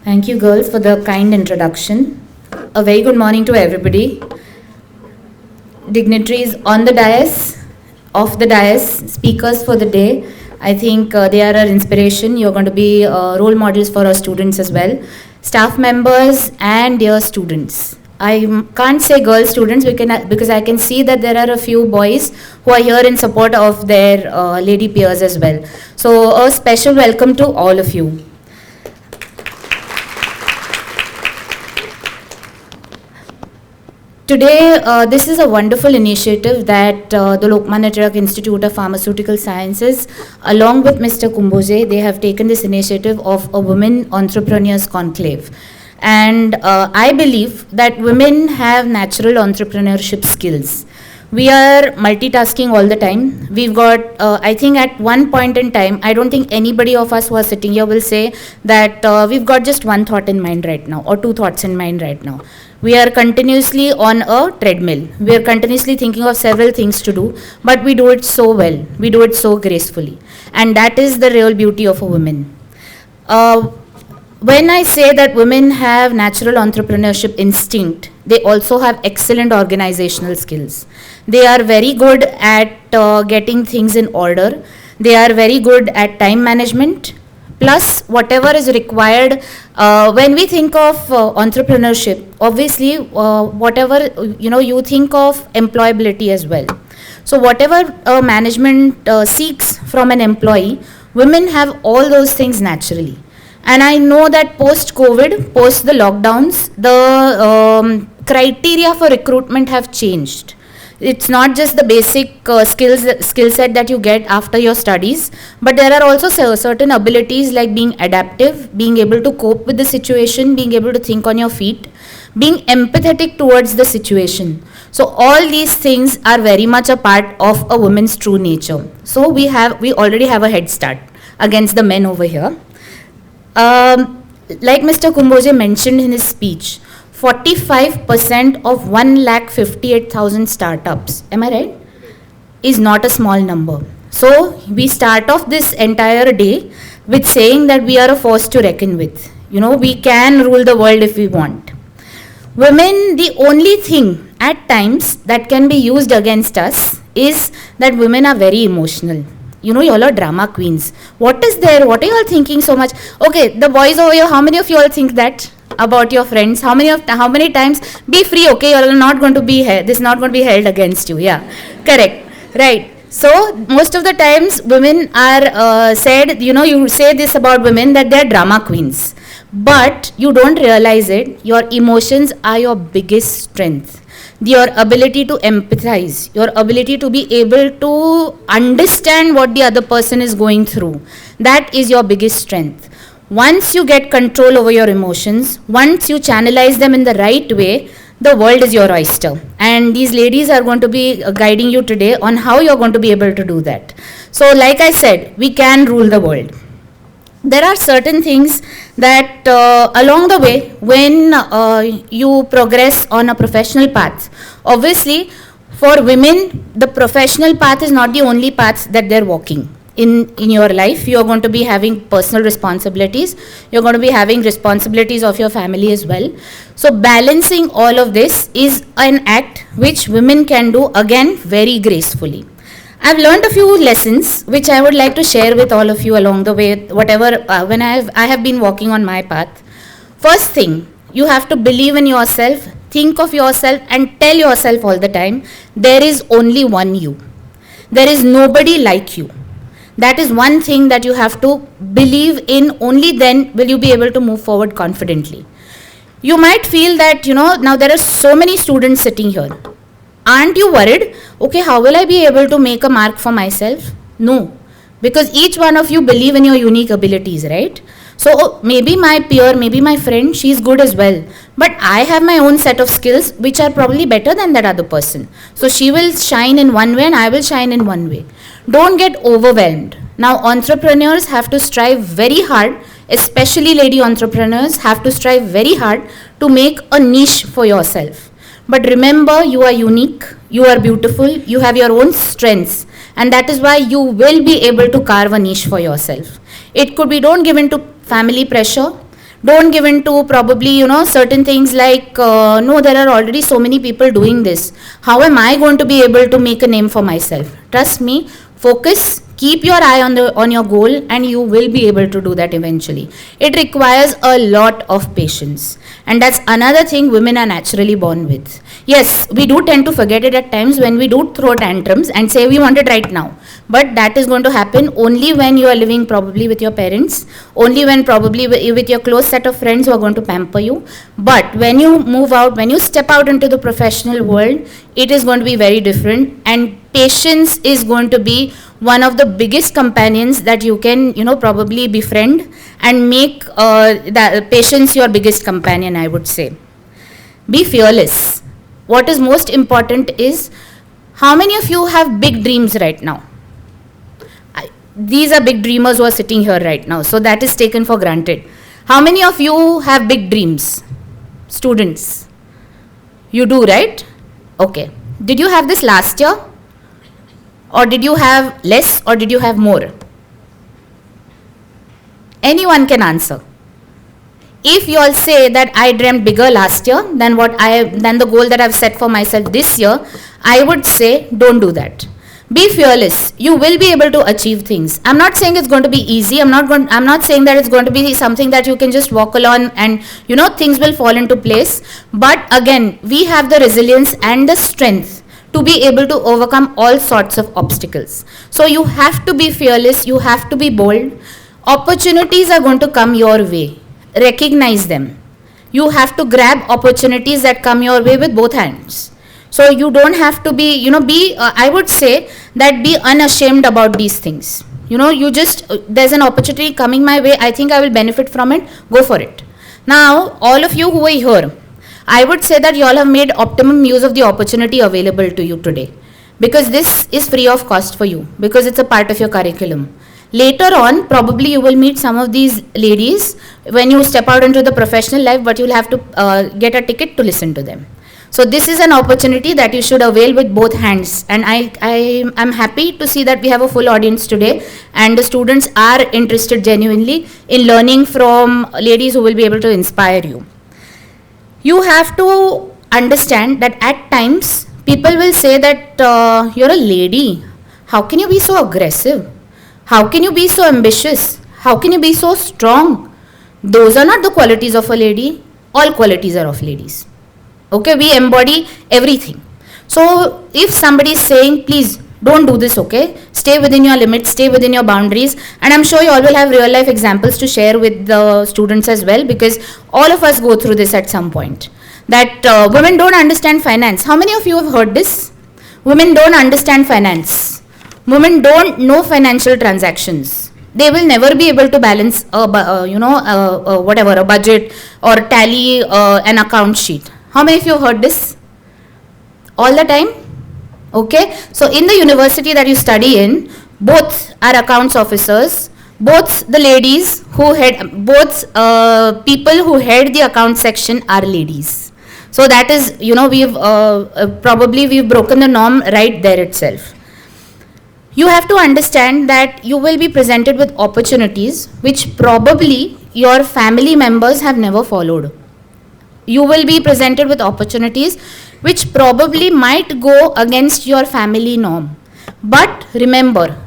Thank you, girls, for the kind introduction. A very good morning to everybody. Dignitaries on the dais, off the dais, speakers for the day. I think they are our inspiration. You're going to be role models for our students as well. Staff members and dear students. I can't say girl students because I can see that there are a few boys who are here in support of their lady peers as well. So a special welcome to all of you. Today, this is a wonderful initiative that the Lokmanya Tilak Institute of Pharmaceutical Sciences, along with Mr. Kumbhoje, they have taken this initiative of a Women Entrepreneurs Conclave. And I believe that women have natural entrepreneurship skills. We are multitasking all the time. We've got, I think at one point in time, I don't think anybody of us who are sitting here will say that we've got just one thought in mind right now or two thoughts in mind right now. We are continuously on a treadmill. We are continuously thinking of several things to do, but we do it so well. We do it so gracefully. And that is the real beauty of a woman. When I say that women have natural entrepreneurship instinct, they also have excellent organizational skills. They are very good at getting things in order. They are very good at time management. Plus, whatever is required, when we think of entrepreneurship, obviously, whatever, you think of employability as well. So whatever management seeks from an employee, women have all those things naturally. And I know that post-COVID, post the lockdowns, the criteria for recruitment have changed. It's not just the basic skill set that you get after your studies, but there are also certain abilities like being adaptive, being able to cope with the situation, being able to think on your feet, being empathetic towards the situation. So all these things are very much a part of a woman's true nature. So we already have a head start against the men over here. Like Mr. Kumbhoje mentioned in his speech, 45% of 1,58,000 startups, am I right, is not a small number. So we start off this entire day with saying that we are a force to reckon with. We can rule the world if we want. Women, the only thing at times that can be used against us is that women are very emotional. Y'all are drama queens. What is there? What are you all thinking so much? Okay, the boys over here, how many of you all think that about your friends? How many times? Be free, okay? You all are not going to be this is not going to be held against you. Yeah, correct, right. So most of the times women are said, you say this about women that they are drama queens, but you don't realize it. Your emotions are your biggest strength. Your ability to empathize, your ability to be able to understand what the other person is going through, that is your biggest strength. Once you get control over your emotions, once you channelize them in the right way, the world is your oyster. And these ladies are going to be guiding you today on how you're going to be able to do that. So like I said, we can rule the world. There are certain things that along the way, when you progress on a professional path, obviously for women, the professional path is not the only path that they're walking. In your life, you're going to be having personal responsibilities. You're going to be having responsibilities of your family as well. So balancing all of this is an act which women can do, again, very gracefully. I've learned a few lessons which I would like to share with all of you along the way, when I have been walking on my path. First thing, you have to believe in yourself, think of yourself and tell yourself all the time, there is only one you. There is nobody like you. That is one thing that you have to believe in, only then will you be able to move forward confidently. You might feel that, now there are so many students sitting here. Aren't you worried? Okay, how will I be able to make a mark for myself? No, because each one of you believe in your unique abilities, right? So maybe my peer, maybe my friend, she's good as well. But I have my own set of skills which are probably better than that other person. So she will shine in one way and I will shine in one way. Don't get overwhelmed. Now entrepreneurs have to strive very hard, especially lady entrepreneurs have to strive very hard to make a niche for yourself. But remember, you are unique, you are beautiful, you have your own strengths, and that is why you will be able to carve a niche for yourself. It could be, don't give in to family pressure, Don't give in to probably, certain things like, no, there are already so many people doing this. How am I going to be able to make a name for myself? Trust me, focus, keep your eye on your goal, and you will be able to do that eventually. It requires a lot of patience, and that's another thing women are naturally born with. Yes, we do tend to forget it at times when we do throw tantrums and say we want it right now, but that is going to happen only when you are living probably with your parents, only when probably with your close set of friends who are going to pamper you. But when you move out, when you step out into the professional world, it is going to be very different, and patience is going to be one of the biggest companions that you can, probably befriend, and make that patience your biggest companion, I would say. Be fearless. What is most important is, how many of you have big dreams right now? These are big dreamers who are sitting here right now, so that is taken for granted. How many of you have big dreams? Students. You do, right? Okay. Did you have this last year? Or did you have less, or did you have more? Anyone can answer. If you all say that I dreamt bigger last year than the goal that I've set for myself this year, I would say don't do that. Be fearless. You will be able to achieve things. I'm not saying it's going to be easy. I'm not saying that it's going to be something that you can just walk along and things will fall into place. But again, we have the resilience and the strength to be able to overcome all sorts of obstacles. So you have to be fearless. You have to be bold. Opportunities are going to come your way. Recognize them. You have to grab opportunities that come your way with both hands. So you don't have to be, I would say that be unashamed about these things. There's an opportunity coming my way, I think I will benefit from it, go for it. Now, all of you who are here, I would say that you all have made optimum use of the opportunity available to you today. Because this is free of cost for you, because it's a part of your curriculum. Later on, probably you will meet some of these ladies when you step out into the professional life, but you'll have to get a ticket to listen to them. So this is an opportunity that you should avail with both hands, and I am happy to see that we have a full audience today, and the students are interested genuinely in learning from ladies who will be able to inspire you. You have to understand that at times people will say that you're a lady. How can you be so aggressive? How can you be so ambitious? How can you be so strong? Those are not the qualities of a lady. All qualities are of ladies. Okay, we embody everything. So if somebody is saying, please don't do this, okay, stay within your limits, stay within your boundaries, and I'm sure you all will have real life examples to share with the students as well, because all of us go through this at some point, that women don't understand finance. How many of you have heard this? Women don't understand finance. Women don't know financial transactions. They will never be able to balance a budget or tally an account sheet. How many of you have heard this? All the time? Okay. So in the university that you study in, both are accounts officers, both the ladies who head, both people who head the account section are ladies. So that is, we've broken the norm right there itself. You have to understand that you will be presented with opportunities which probably your family members have never followed. You will be presented with opportunities which probably might go against your family norm. But remember,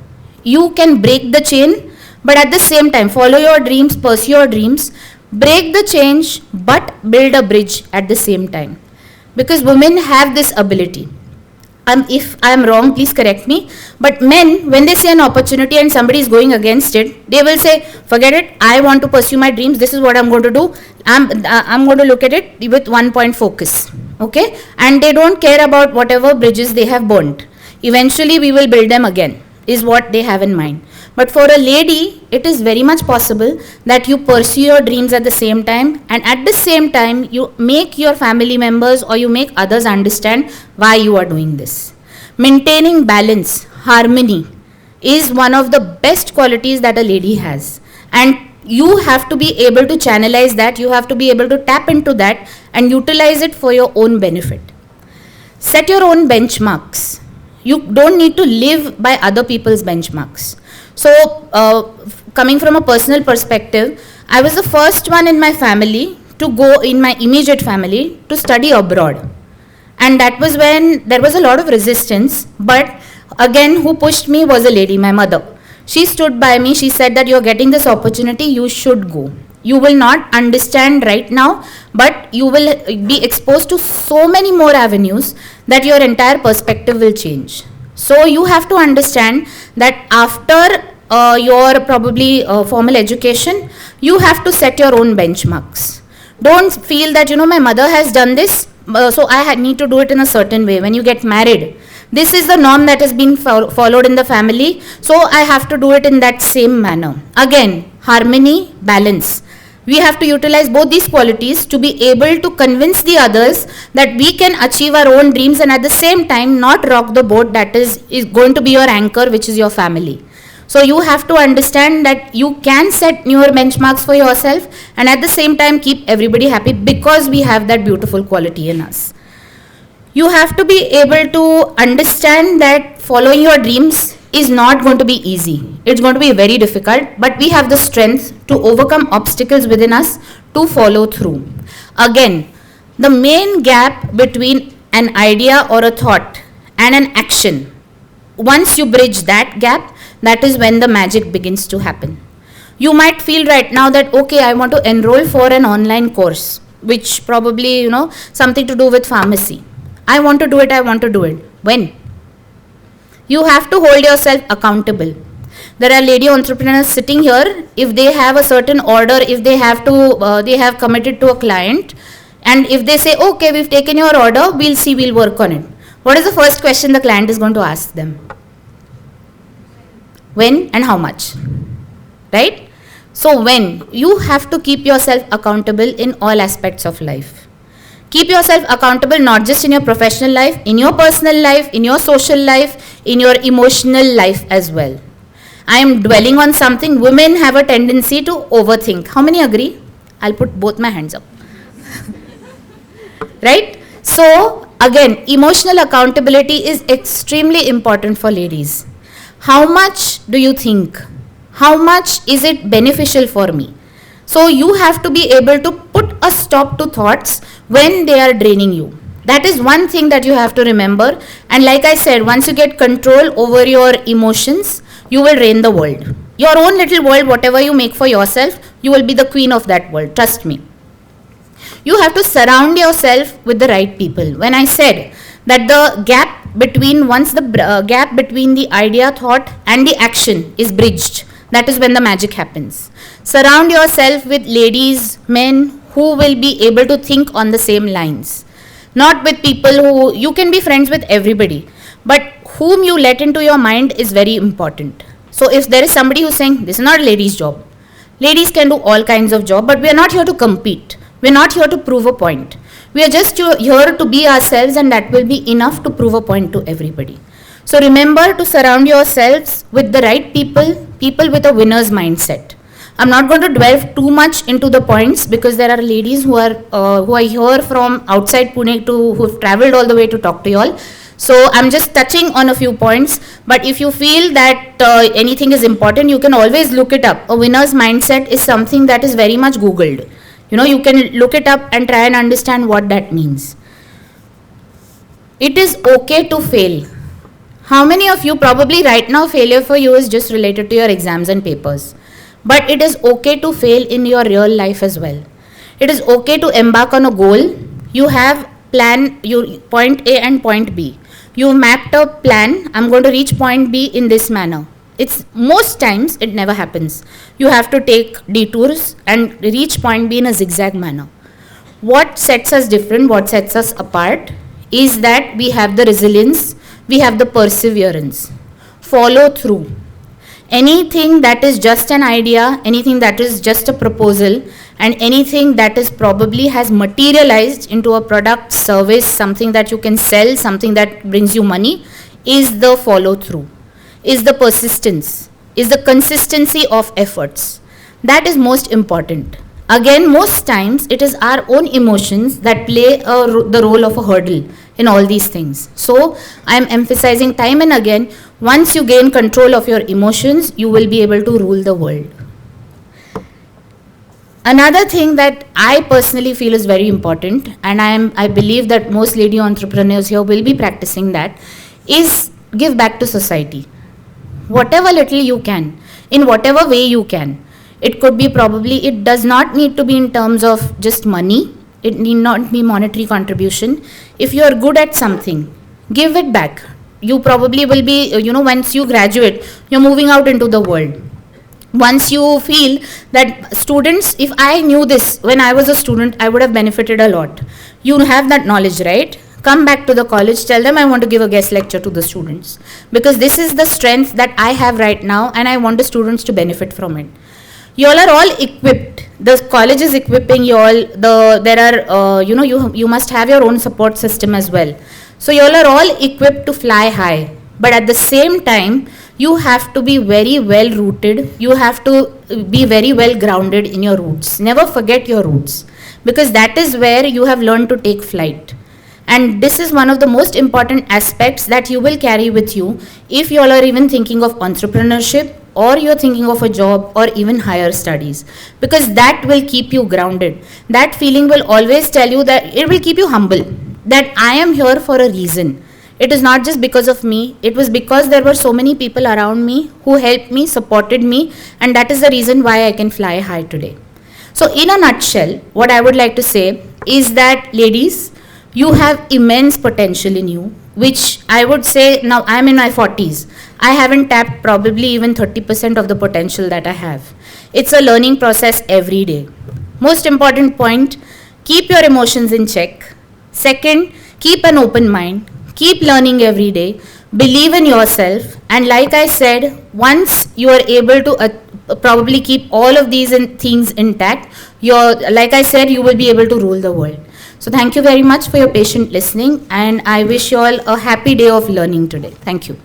you can break the chain, but at the same time, follow your dreams, pursue your dreams, break the chain, but build a bridge at the same time. Because women have this ability. If I am wrong, please correct me. But men, when they see an opportunity and somebody is going against it, they will say, forget it, I want to pursue my dreams, this is what I'm going to do. I'm going to look at it with one point focus. Okay? And they don't care about whatever bridges they have burned. Eventually, we will build them again, is what they have in mind. But for a lady, it is very much possible that you pursue your dreams at the same time, and at the same time, you make your family members or you make others understand why you are doing this. Maintaining balance, harmony is one of the best qualities that a lady has. And you have to be able to channelize that, you have to be able to tap into that and utilize it for your own benefit. Set your own benchmarks. You don't need to live by other people's benchmarks. So, coming from a personal perspective, I was the first one in my family to go, in my immediate family, to study abroad. And that was when there was a lot of resistance, but again, who pushed me was a lady, my mother. She stood by me, she said that you're getting this opportunity, you should go. You will not understand right now, but you will be exposed to so many more avenues that your entire perspective will change. So you have to understand that after your probably formal education, you have to set your own benchmarks. Don't feel that, my mother has done this, so I need to do it in a certain way. When you get married, this is the norm that has been followed in the family, so I have to do it in that same manner. Again, harmony, balance. We have to utilize both these qualities to be able to convince the others that we can achieve our own dreams, and at the same time not rock the boat that is going to be your anchor, which is your family. So you have to understand that you can set newer benchmarks for yourself and at the same time keep everybody happy, because we have that beautiful quality in us. You have to be able to understand that following your dreams is not going to be easy. It's going to be very difficult, but we have the strength to overcome obstacles within us to follow through. Again, the main gap between an idea or a thought and an action, once you bridge that gap, that is when the magic begins to happen. You might feel right now that, okay, I want to enroll for an online course, which probably, something to do with pharmacy. I want to do it. When? You have to hold yourself accountable. There are lady entrepreneurs sitting here. If they have a certain order, if they have committed to a client, and if they say, okay, we've taken your order, we'll work on it. What is the first question the client is going to ask them? When and how much? Right? So when, you have to keep yourself accountable in all aspects of life. Keep yourself accountable not just in your professional life, in your personal life, in your social life, in your emotional life as well. I am dwelling on something. Women have a tendency to overthink. How many agree? I'll put both my hands up. Right? So again, emotional accountability is extremely important for ladies. How much do you think? How much is it beneficial for me? So you have to be able to put a stop to thoughts when they are draining you. That is one thing that you have to remember. And like I said, once you get control over your emotions, you will reign the world. Your own little world, whatever you make for yourself, you will be the queen of that world. Trust me. You have to surround yourself with the right people. When I said that the gap between, once the gap between the idea, thought and the action is bridged, that is when the magic happens. Surround yourself with ladies, men who will be able to think on the same lines. Not with people who, you can be friends with everybody, but whom you let into your mind is very important. So if there is somebody who's saying, this is not a lady's job. Ladies can do all kinds of job, but we are not here to compete. We are not here to prove a point. We are just here to be ourselves, and that will be enough to prove a point to everybody. So remember to surround yourselves with the right people, people with a winner's mindset. I'm not going to delve too much into the points because there are ladies who are here from outside Pune who have traveled all the way to talk to you all. So I'm just touching on a few points, but if you feel that anything is important, you can always look it up. A winner's mindset is something that is very much Googled. You can look it up and try and understand what that means. It is okay to fail. How many of you, probably right now failure for you is just related to your exams and papers. But it is okay to fail in your real life as well. It is okay to embark on a goal. You have your point A and point B. You mapped a plan. I'm going to reach point B in this manner. It's most times it never happens. You have to take detours and reach point B in a zigzag manner. What sets us different, what sets us apart is that we have the resilience, we have the perseverance. Follow through. Anything that is just an idea, anything that is just a proposal, and anything that is probably has materialized into a product, service, something that you can sell, something that brings you money, is the follow through, is the persistence, is the consistency of efforts. That is most important. Again, most times it is our own emotions that play the role of a hurdle in all these things. So I am emphasizing time and again, once you gain control of your emotions, you will be able to rule the world. Another thing that I personally feel is very important, and I believe that most lady entrepreneurs here will be practicing that, is give back to society. Whatever little you can, in whatever way you can. It could be probably, it does not need to be in terms of just money. It need not be monetary contribution. If you are good at something, give it back. You probably will be, once you graduate, you're moving out into the world. Once you feel that students, if I knew this when I was a student, I would have benefited a lot. You have that knowledge, right? Come back to the college, tell them I want to give a guest lecture to the students, because this is the strength that I have right now and I want the students to benefit from it. You all are all equipped. The college is equipping you all. You must have your own support system as well. So you all are all equipped to fly high. But at the same time, you have to be very well rooted. You have to be very well grounded in your roots. Never forget your roots, because that is where you have learned to take flight. And this is one of the most important aspects that you will carry with you if you all are even thinking of entrepreneurship, or you're thinking of a job, or even higher studies, because that will keep you grounded. That feeling will always tell you that, it will keep you humble, that I am here for a reason. It is not just because of me. It was because there were so many people around me who helped me, supported me, and that is the reason why I can fly high today. So in a nutshell, what I would like to say is that, ladies, you have immense potential in you, which I would say, now I am in my 40s. I haven't tapped probably even 30% of the potential that I have. It's a learning process every day. Most important point, keep your emotions in check. Second, keep an open mind. Keep learning every day. Believe in yourself. And like I said, once you are able to probably keep all of these things intact, like I said, you will be able to rule the world. So thank you very much for your patient listening, and I wish you all a happy day of learning today. Thank you.